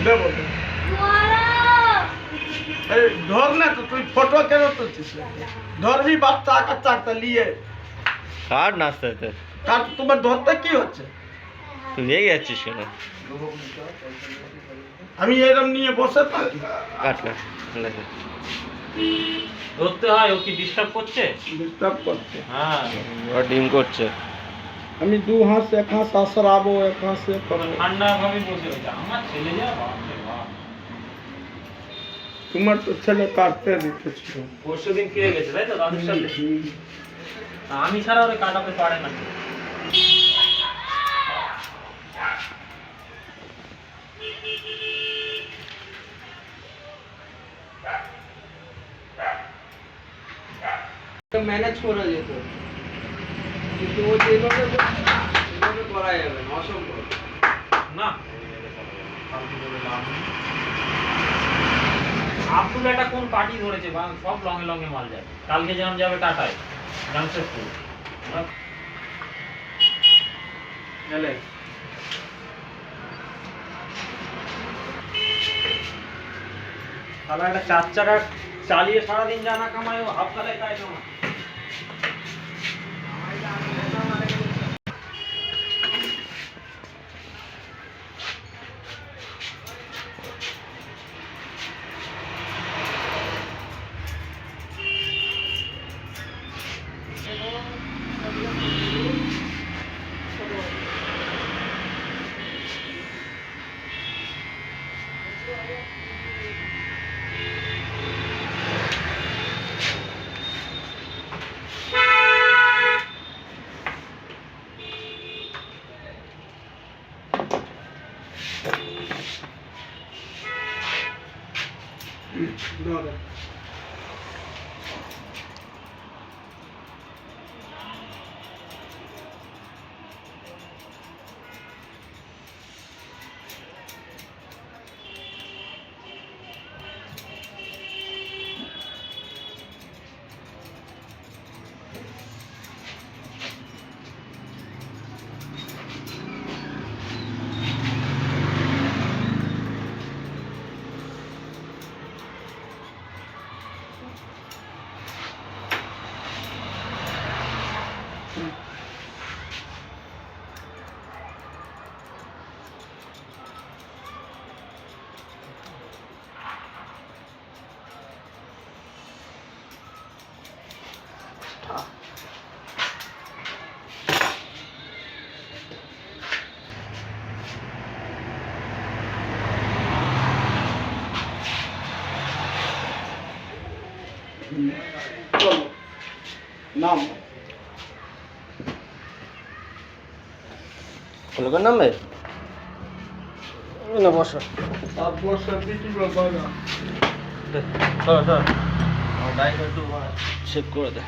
দেবো ধর না তো, তুই ফটো কেন তুলছিস? ধরবি বাপ চাকটা নিয়ে কার নাচতে কার, তোমার ধরতে কি হচ্ছে? তুই রেগে যাচ্ছিস কেন? আমি এরকম নিয়ে বসে থাকি। কাট কাট ধরতে হয়, ও কি ডিস্টার্ব করছে? ডিস্টার্ব করছে। হ্যাঁ, ও ডিম করছে। আমি দু হাঁস এক হাঁস আশরাবো, এক হাঁস ঠান্ডা ভাবে বসে রয়েছে। আমার ছেলে যা বাপরে বাপ। তোমার তো ছেলে কাটতে দিতেছিল পরশু দিন ফিরে গেছে তাই তো দাদুর সাথে? আমি ছাড়া ওরে কাটাতে পারে না। ম্যানেজ করা যেত, কিন্তু ও যেভাবে করা যাবে না, অসম্ভব। না আব্দুল একটা কোন পার্টি ধরেছে, সব লঙে লঙে মাল যায়। কালকে যেমন যাবে টাটায় জামশেদপুর। গেলে তাহলে একটা 4 চাকা চালিয়ে সারাদিন জানা কামাই, ও হাফ কালায় তাই জমা। চলো নাম লোকের নামবে না, বসো। তারপর দিচ্ছি বাবা। চেক করে দে।